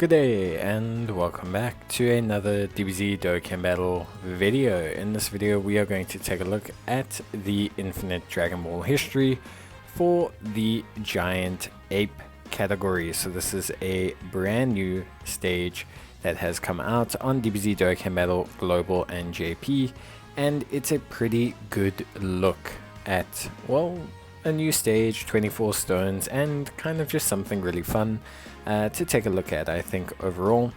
Good day and welcome back to another DBZ Dokkan Battle video. In this video we are going to take a look at the Infinite Dragon Ball history for the Giant Ape category. So this is a brand new stage that has come out on DBZ Dokkan Battle Global and JP, and it's a pretty good look at, well, a new stage, 24 stones, and kind of just something really fun to take a look at, I think, overall,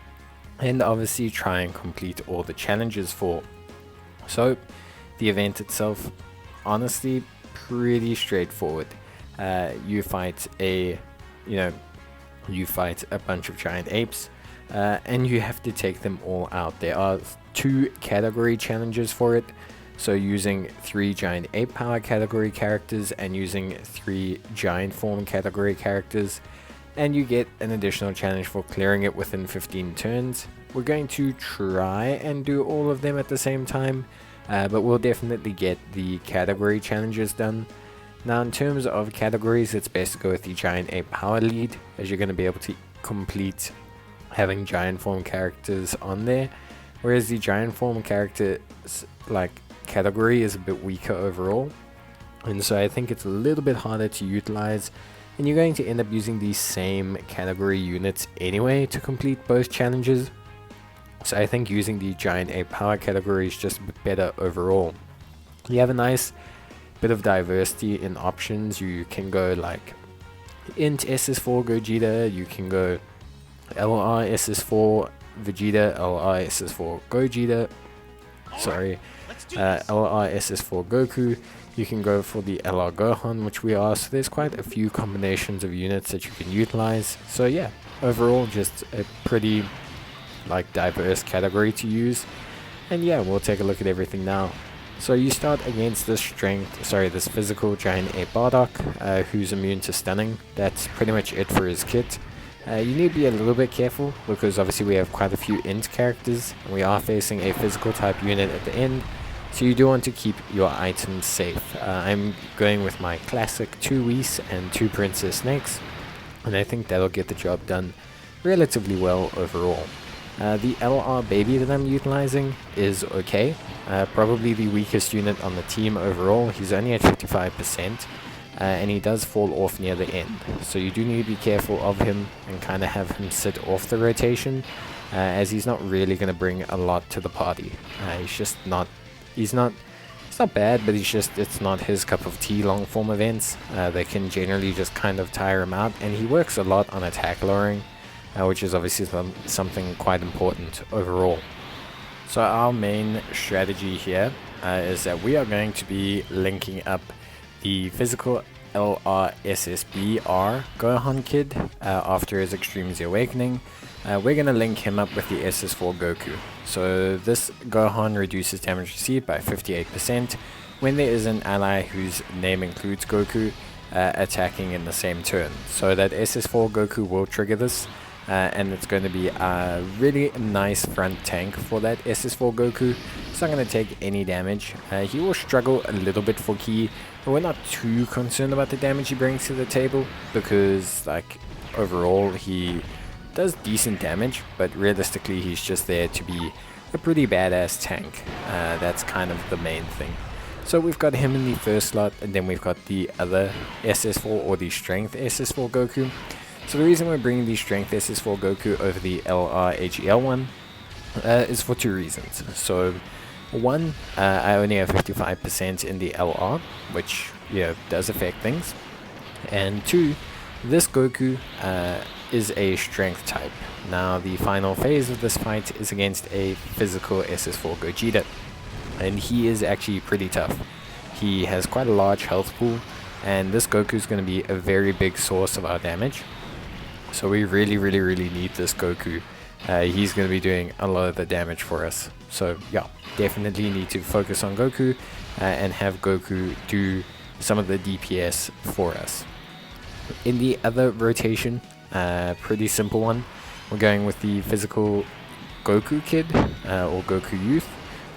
and obviously try and complete all the challenges for. So the event itself, honestly, pretty straightforward. You fight a bunch of giant apes, and you have to take them all out. There are 2 category challenges for it. So using 3 giant ape power category characters and using 3 giant form category characters, and you get an additional challenge for clearing it within 15 turns. We're going to try and do all of them at the same time, but we'll definitely get the category challenges done. Now in terms of categories, it's best to go with the giant ape power lead, as you're going to be able to complete having giant form characters on there, whereas the giant form characters category is a bit weaker overall, and so I think it's a little bit harder to utilize, and you're going to end up using the same category units anyway to complete both challenges. So I think using the giant ape power category is just a bit better overall. You have a nice bit of diversity in options. You can go like Int Ss4 Gojita, you can go LR Ss4 Vegeta, LR Ss4 Gojita, LR Ss4 Goku. You can go for the LR Gohan, which we are, so there's quite a few combinations of units that you can utilize. So yeah, overall just a pretty diverse category to use. And yeah, we'll take a look at everything now. So you start against this physical giant ape Bardock, who's immune to stunning. That's pretty much it for his kit. You need to be a little bit careful because obviously we have quite a few int characters, and we are facing a physical type unit at the end, so you do want to keep your items safe. I'm going with my classic 2 Whis and 2 Princess Snakes, and I think that'll get the job done relatively well overall. The LR Baby that I'm utilizing is okay, probably the weakest unit on the team overall. He's only at 55%. And he does fall off near the end, so you do need to be careful of him and kind of have him sit off the rotation, as he's not really going to bring a lot to the party. He's not bad, but it's not his cup of tea long form events. They can generally just kind of tire him out, and he works a lot on attack lowering, which is obviously something quite important overall. So our main strategy here is that we are going to be linking up the physical LRSSBR Gohan Kid after his Extreme Z Awakening. We're going to link him up with the Ss4 Goku. So this Gohan reduces damage received by 58% when there is an ally whose name includes Goku attacking in the same turn. So that Ss4 Goku will trigger this, and it's going to be a really nice front tank for that Ss4 Goku. It's not going to take any damage. He will struggle a little bit for Ki, but we're not too concerned about the damage he brings to the table, because overall he does decent damage, but realistically he's just there to be a pretty badass tank. That's kind of the main thing. So we've got him in the first slot, and then we've got the other Ss4 or the Strength Ss4 Goku. So the reason we're bringing the Strength Ss4 Goku over the LR one is for 2 reasons. So one, I only have 55% in the LR, which does affect things, and 2, this Goku is a strength type. Now the final phase of this fight is against a physical Ss4 Gojita, and he is actually pretty tough. He has quite a large health pool, and this Goku is going to be a very big source of our damage. So we really need this Goku. He's going to be doing a lot of the damage for us. So yeah, definitely need to focus on Goku and have Goku do some of the DPS for us. In the other rotation, pretty simple one. We're going with the physical Goku Kid or Goku Youth.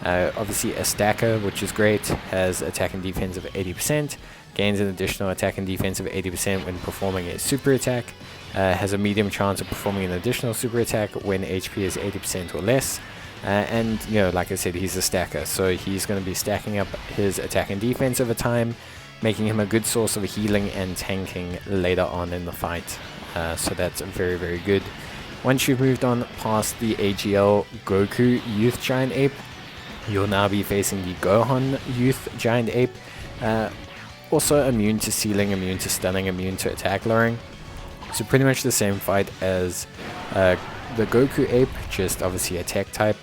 Obviously a stacker, which is great, has attack and defense of 80%, gains an additional attack and defense of 80% when performing a super attack, has a medium chance of performing an additional super attack when HP is 80% or less, and you know, like I said, he's a stacker, so he's going to be stacking up his attack and defense over time, making him a good source of healing and tanking later on in the fight. So that's very, very good. Once you've moved on past the AGL Goku Youth Giant Ape, you'll now be facing the Gohan Youth Giant Ape. Also immune to sealing, immune to stunning, immune to attack lowering. So pretty much the same fight as the Goku Ape, just obviously a tech type.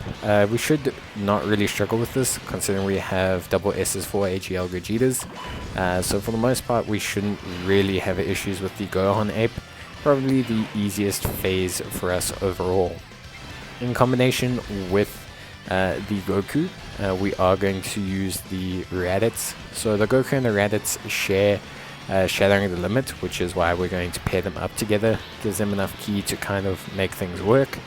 We should not really struggle with this, considering we have double Ss4 AGL Gojitas. So for the most part, we shouldn't really have issues with the Gohan Ape. Probably the easiest phase for us overall. In combination with the Goku, we are going to use the Raditz. So the Goku and the Raditz share Shattering the Limit, which is why we're going to pair them up together. Gives them enough ki to kind of make things work.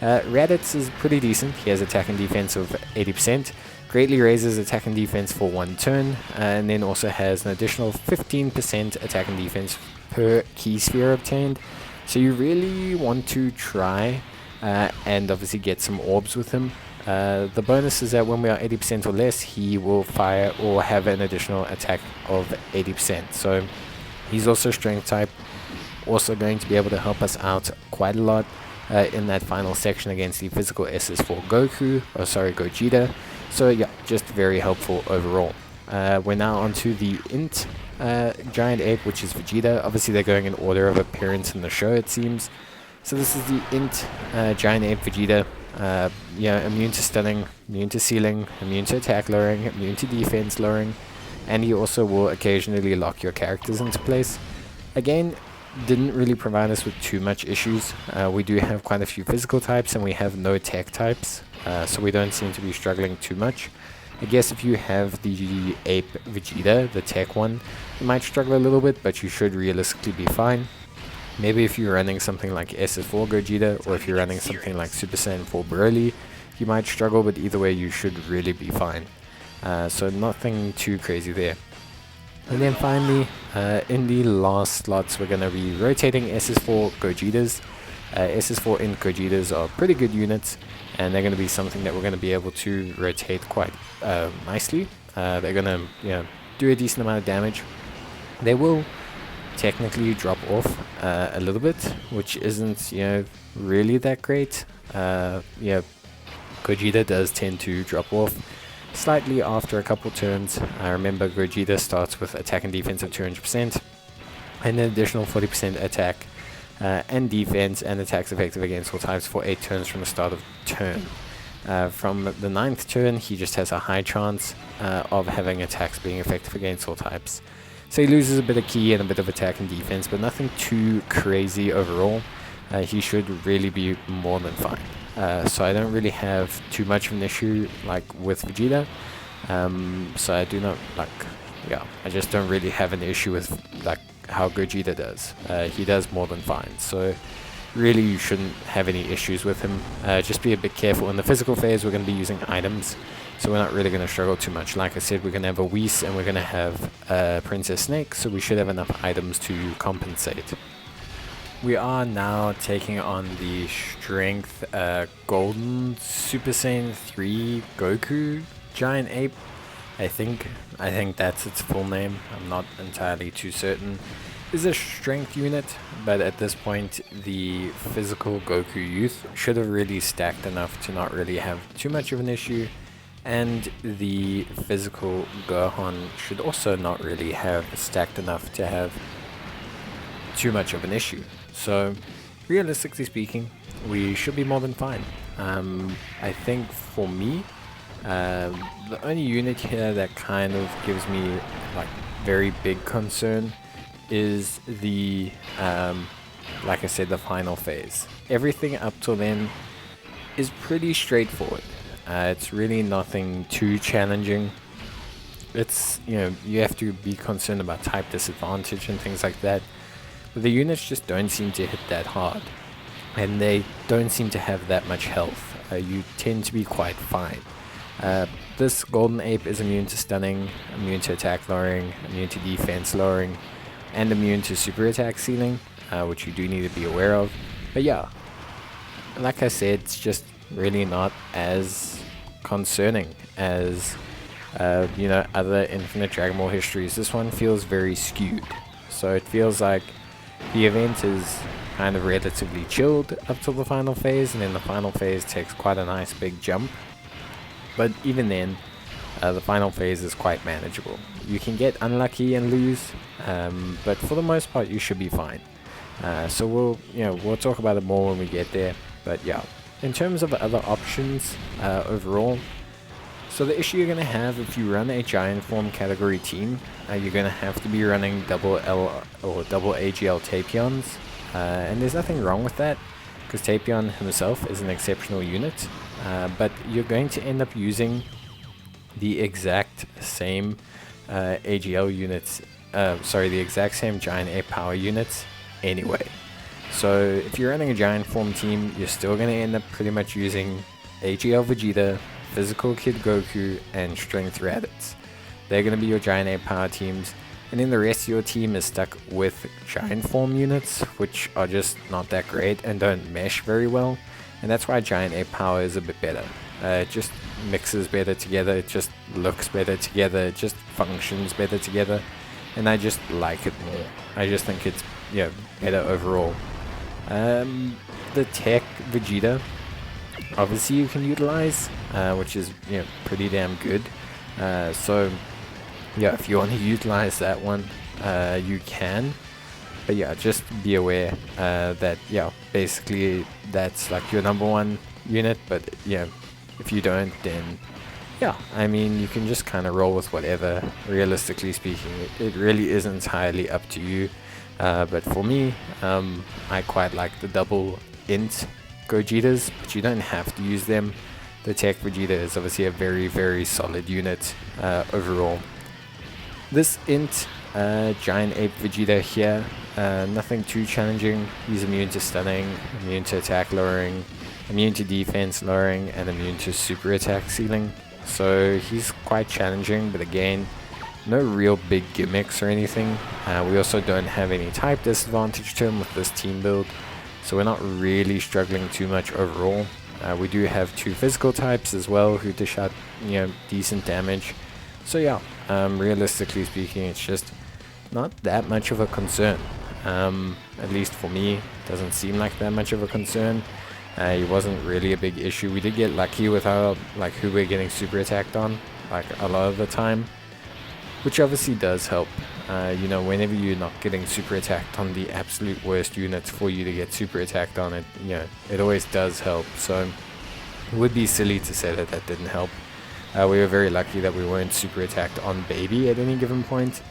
Raditz is pretty decent. He has attack and defense of 80%. Greatly raises attack and defense for 1 turn, and then also has an additional 15% attack and defense per key sphere obtained. So you really want to try and obviously get some orbs with him. The bonus is that when we are 80% or less, he will fire or have an additional attack of 80%. So he's also strength type, also going to be able to help us out quite a lot in that final section against the physical Ss4 Gojita. So yeah, just very helpful overall. We're now onto the Int Giant Ape, which is Vegeta. Obviously they're going in order of appearance in the show, it seems. So this is the Int Giant Ape Vegeta. Yeah, immune to stunning, immune to sealing, immune to attack lowering, immune to defense lowering, and he also will occasionally lock your characters into place. Again, didn't really provide us with too much issues. We do have quite a few physical types and we have no tech types, so we don't seem to be struggling too much. I guess if you have the Ape Vegeta, the tech one, you might struggle a little bit, but you should realistically be fine. Maybe if you're running something like Ss4 Gojita, or if you're running something like Super Saiyan 4 Broly, you might struggle, but either way you should really be fine. So nothing too crazy there. And then finally, in the last slots, we're going to be rotating Ss4 Gojitas. Ss4 Int Gojitas are pretty good units, and they're going to be something that we're going to be able to rotate quite nicely. They're going to do a decent amount of damage. They will technically drop off a little bit, which isn't really that great. Gogeta does tend to drop off slightly after a couple turns. I remember Gogeta starts with attack and defense of 200% and an additional 40% attack and defense and attacks effective against all types for 8 turns from the start of turn. From the 9th turn, he just has a high chance of having attacks being effective against all types. So he loses a bit of ki and a bit of attack and defense, but nothing too crazy overall. He should really be more than fine. So I don't really have too much of an issue like with Vegeta. So I do not I just don't really have an issue with like how Gogeta does. He does more than fine. So really you shouldn't have any issues with him. Just be a bit careful. In the physical phase we're going to be using items, so we're not really going to struggle too much. Like I said, we're going to have a Whis and we're going to have Princess Snake, so we should have enough items to compensate. We are now taking on the Strength Golden Super Saiyan 3 Goku Giant Ape. I think that's its full name. I'm not entirely too certain. Is a strength unit, but at this point the physical Goku Youth should have really stacked enough to not really have too much of an issue, and the physical Gohan should also not really have stacked enough to have too much of an issue. So realistically speaking, we should be more than fine. I think for me, the only unit here that kind of gives me like very big concern is the like I said, the final phase. Everything up till then is pretty straightforward. It's really nothing too challenging. It's you have to be concerned about type disadvantage and things like that, but the units just don't seem to hit that hard, and they don't seem to have that much health. You tend to be quite fine. this golden ape is immune to stunning, immune to attack lowering, immune to defense lowering, and immune to super attack ceiling, which you do need to be aware of. But yeah, like I said, it's just really not as concerning as other Infinite Dragon Ball histories. This one feels very skewed, so it feels like the event is kind of relatively chilled up till the final phase, and then the final phase takes quite a nice big jump. But even then, the final phase is quite manageable. You can get unlucky and lose, but for the most part you should be fine. So we'll talk about it more when we get there. But yeah, in terms of other options overall, so the issue you're going to have if you run a giant form category team, you're going to have to be running double L or double AGL Tapions, and there's nothing wrong with that because Tapion himself is an exceptional unit, but you're going to end up using the exact same AGL units, the exact same giant ape power units anyway. So if you're running a giant form team, you're still going to end up pretty much using AGL Vegeta, Physical Kid Goku, and Strength Raditz. They're going to be your giant ape power teams, and then the rest of your team is stuck with giant form units, which are just not that great and don't mesh very well, and that's why giant ape power is a bit better. It just mixes better together, it just looks better together, it just functions better together, and I just like it more. I just think it's better overall. The tech Vegeta, obviously you can utilize, which is pretty damn good. So yeah, if you want to utilize that one, you can. But yeah, just be aware that basically that's like your number one unit. But if you don't, then I mean, you can just kind of roll with whatever. Realistically speaking, it really is entirely up to you. But for me, I quite like the double Int Gojitas, but you don't have to use them. The Tech Vegeta is obviously a very, very solid unit overall. This Int Giant Ape Vegeta here, nothing too challenging. He's immune to stunning, immune to attack lowering, immune to defense lowering, and immune to super attack ceiling. So he's quite challenging, but again, no real big gimmicks or anything. We also don't have any type disadvantage to him with this team build, so we're not really struggling too much overall. We do have two physical types as well who dish out decent damage. So realistically speaking, it's just not that much of a concern. At least for me, doesn't seem like that much of a concern. He wasn't really a big issue. We did get lucky with our who we're getting super attacked on a lot of the time, which obviously does help. Whenever you're not getting super attacked on the absolute worst units for you to get super attacked on it, it always does help. So it would be silly to say that that didn't help. We were very lucky that we weren't super attacked on Baby at any given point,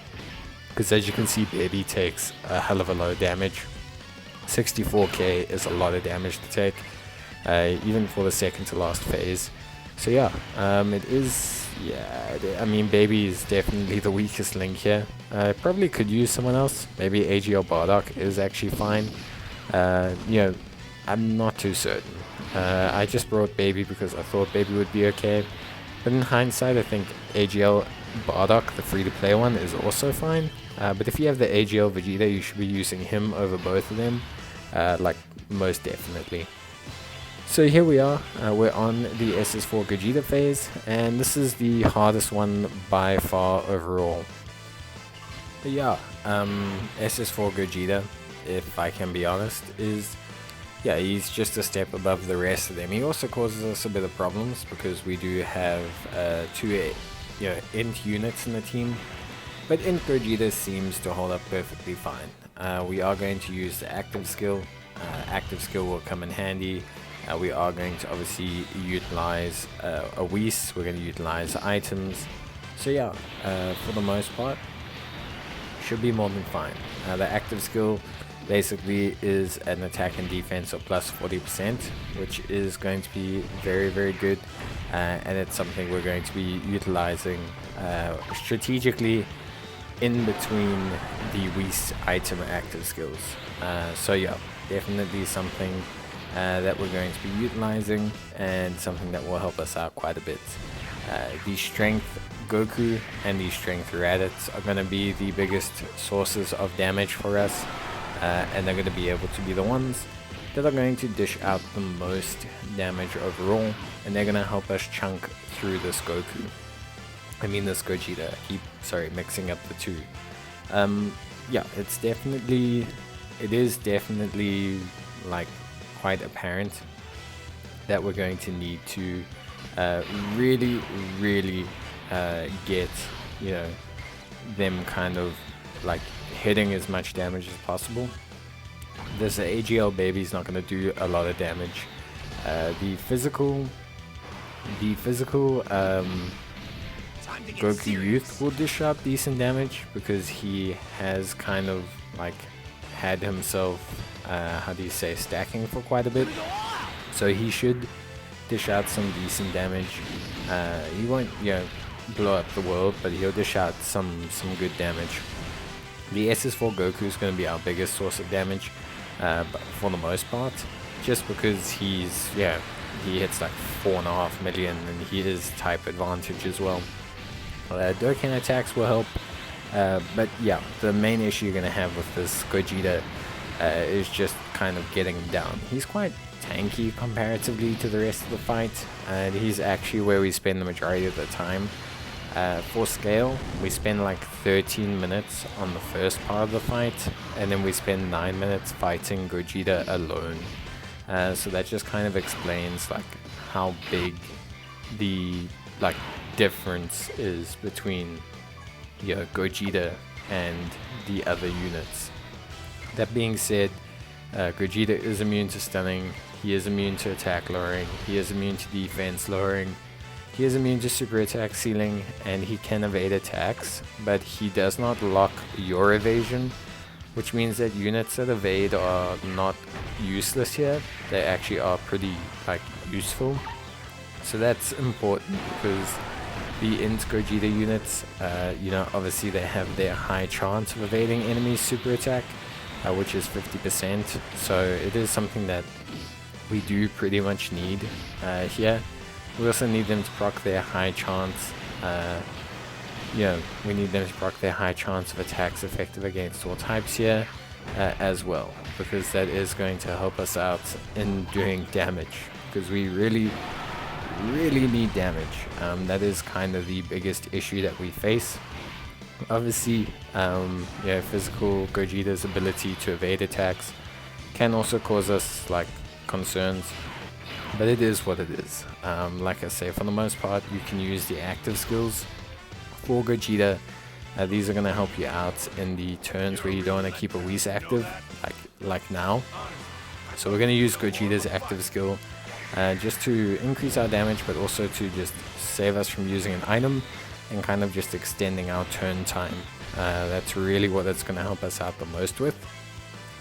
because as you can see, Baby takes a hell of a lot of damage. 64k is a lot of damage to take, even for the second to last phase. So it is, I mean, Baby is definitely the weakest link here. I probably could use someone else. Maybe AGL Bardock is actually fine. I'm not too certain. I just brought Baby because I thought Baby would be okay. But in hindsight, I think AGL Bardock, the free-to-play one, is also fine. But if you have the AGL Vegeta, you should be using him over both of them. Most definitely. So here we are, we're on the Ss4 Gojita phase, and this is the hardest one by far overall. But Ss4 Gojita, if I can be honest, is, he's just a step above the rest of them. He also causes us a bit of problems because we do have two Int units in the team, but Int Gojita seems to hold up perfectly fine. We are going to use the active skill. Active skill will come in handy. We are going to obviously utilize a Whis, we're going to utilize items. So for the most part, should be more than fine. The active skill basically is an attack and defense of plus 40%, which is going to be very, very good. And it's something we're going to be utilizing strategically in between the Whis item active skills. Definitely something that we're going to be utilizing, and something that will help us out quite a bit. The Strength Goku and the Strength Raditz are going to be the biggest sources of damage for us, and they're going to be able to be the ones that are going to dish out the most damage overall, and they're going to help us chunk through this Goku. I mean this Gogeta. I keep mixing up the two. Yeah, it is definitely like quite apparent that we're going to need to really get, you know, them kind of like hitting as much damage as possible. This AGL baby is not going to do a lot of damage. The physical Goku Youth will dish out decent damage because he has kind of like had himself, how do you say, stacking for quite a bit. So he should dish out some decent damage. He won't, you know, blow up the world, but he'll dish out some good damage. The Ss4 Goku is going to be our biggest source of damage, but for the most part, just because he hits like 4.5 million, and he is type advantage as well. Dokkan attacks will help, but yeah, the main issue you're going to have with this Gogeta is just kind of getting him down. He's quite tanky comparatively to the rest of the fight, and he's actually where we spend the majority of the time. For scale, we spend like 13 minutes on the first part of the fight, and then we spend 9 minutes fighting Gogeta alone. So that just kind of explains like how big the like difference is between, you know, Gogeta and the other units. That being said, Gogeta is immune to stunning, he is immune to attack lowering, he is immune to defense lowering, he is immune to super attack ceiling, and he can evade attacks, but he does not lock your evasion, which means that units that evade are not useless here. They actually are pretty like useful. So that's important because the Int Gogeta units, you know, obviously they have their high chance of evading enemy super attack, which is 50%. So it is something that we do pretty much need here. We also need them to proc their high chance. We need them to proc their high chance of attacks effective against all types here as well, because that is going to help us out in doing damage, because we really need damage. That is kind of the biggest issue that we face. Obviously, physical Gogeta's ability to evade attacks can also cause us like concerns, but it is what it is. Like I say, for the most part, you can use the active skills for Gogeta. These are going to help you out in the turns where you don't want to keep a Whis active, like now. So we're going to use Gogeta's active skill just to increase our damage, but also to just save us from using an item and kind of just extending our turn time. That's really what it's going to help us out the most with.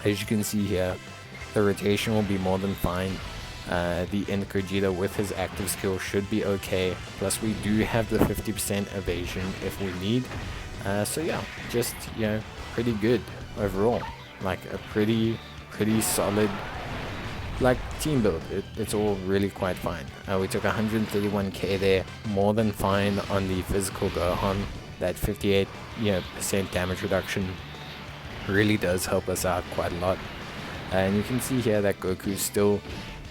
As you can see here, the rotation will be more than fine. The Int Gogeta with his active skill should be okay, plus we do have the 50% evasion if we need. So yeah, just, you know, pretty good overall. Like a pretty solid like team build. It's all really quite fine. We took 131k there, more than fine on the physical Gohan. That 58% damage reduction really does help us out quite a lot. And you can see here that Goku's still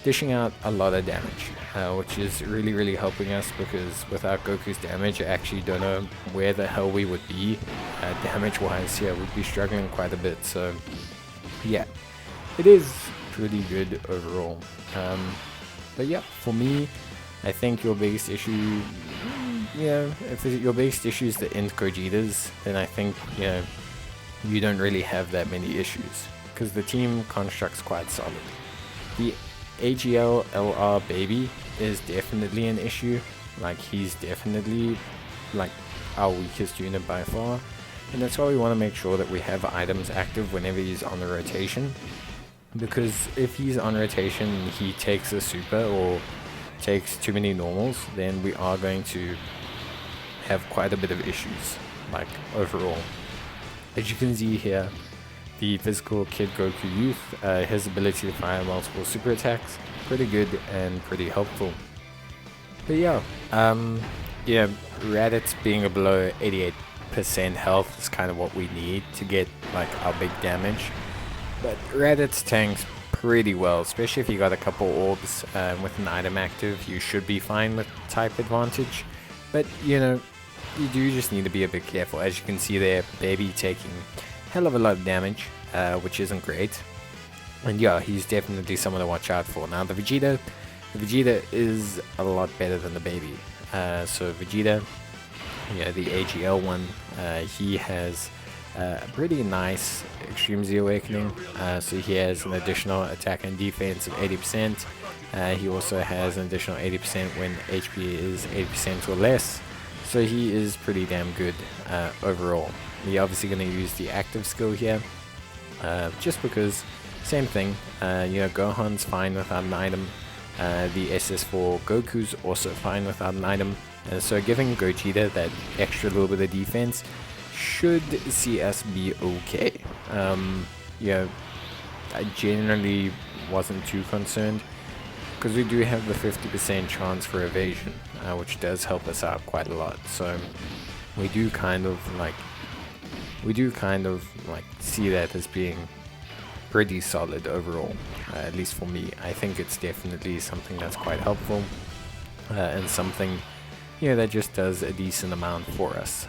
dishing out a lot of damage, which is really helping us, because without Goku's damage I actually don't know where the hell we would be damage wise here. We'd be struggling quite a bit. So yeah, it is pretty good overall. But yeah, for me, I think your biggest issue, if your biggest issue is the Int Gogetas, then I think, you don't really have that many issues, because the team construct's quite solid. The AGL LR baby is definitely an issue. Like, he's definitely like our weakest unit by far, and that's why we want to make sure that we have items active whenever he's on the rotation, because if he's on rotation and he takes a super or takes too many normals, then we are going to have quite a bit of issues, like overall. As you can see here, the physical Kid Goku Youth, his ability to fire multiple super attacks, pretty good and pretty helpful. But yeah, yeah, Raditz being below 88% health is kind of what we need to get like our big damage. But Raditz tanks pretty well, especially if you got a couple orbs with an item active. You should be fine with type advantage. But you know, you do just need to be a bit careful. As you can see there, Baby taking hell of a lot of damage, which isn't great. And yeah, he's definitely someone to watch out for. Now the Vegeta is a lot better than the Baby. So Vegeta, yeah, the AGL one, he has a pretty nice Extreme Z Awakening. So he has an additional attack and defense of 80%. He also has an additional 80% when HP is 80% or less. So he is pretty damn good overall. We're obviously going to use the active skill here, just because, same thing, you know, Gohan's fine without an item. The Ss4 Goku's also fine without an item. So giving Gogeta that extra little bit of defense should see us be okay. Yeah, I generally wasn't too concerned, because we do have the 50% chance for evasion, which does help us out quite a lot. So we do kind of like see that as being pretty solid overall, at least for me. I think it's definitely something that's quite helpful, and something, you know, that just does a decent amount for us.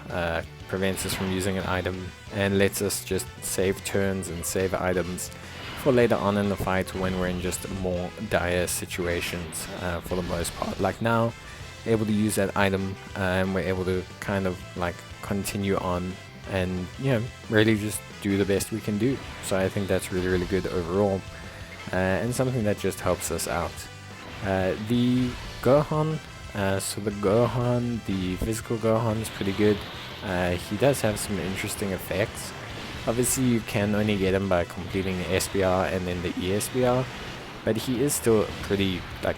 Prevents us from using an item and lets us just save turns and save items for later on in the fight when we're in just more dire situations, for the most part. Like now, able to use that item, and we're able to kind of like continue on and, you know, really just do the best we can do. So I think that's really, really good overall, and something that just helps us out. The Gohan, so the Gohan, the physical Gohan is pretty good. He does have some interesting effects. Obviously you can only get him by completing the SBR and then the ESBR, but he is still a pretty like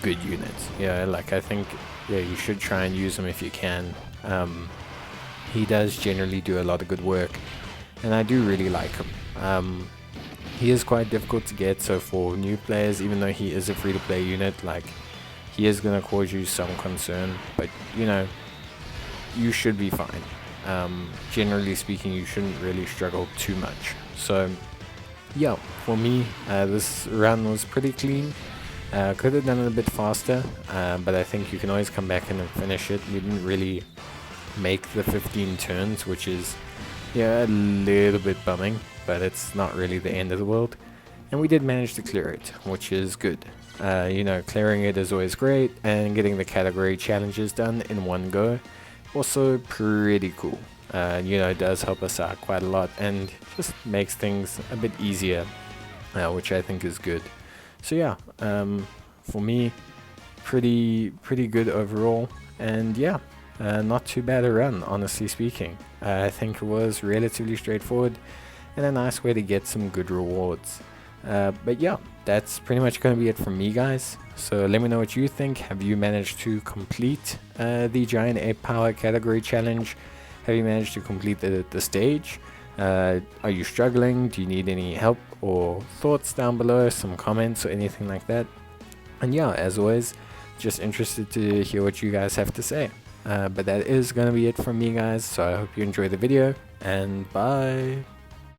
good unit. Yeah, like I think, yeah, you should try and use him if you can. He does generally do a lot of good work, and I do really like him. He is quite difficult to get, so for new players, even though he is a free-to-play unit, like, he is going to cause you some concern, but you know, you should be fine. Generally speaking, you shouldn't really struggle too much. So yeah, for me, this run was pretty clean. Could have done it a bit faster, but I think you can always come back in and finish it. We didn't really make the 15 turns, which is, yeah, a little bit bumming, but it's not really the end of the world. And we did manage to clear it, which is good. You know, clearing it is always great, and getting the category challenges done in one go, also pretty cool. You know, it does help us out quite a lot and just makes things a bit easier, which I think is good. So yeah, for me, pretty good overall, and yeah, not too bad a run, honestly speaking. I think it was relatively straightforward and a nice way to get some good rewards. But yeah, that's pretty much going to be it from me, guys. So let me know what you think. Have you managed to complete the Giant Ape Power category challenge? Have you managed to complete the stage? Are you struggling? Do you need any help or thoughts down below? Some comments or anything like that. And yeah, as always, just interested to hear what you guys have to say. But that is going to be it from me, guys. So I hope you enjoy the video, and bye.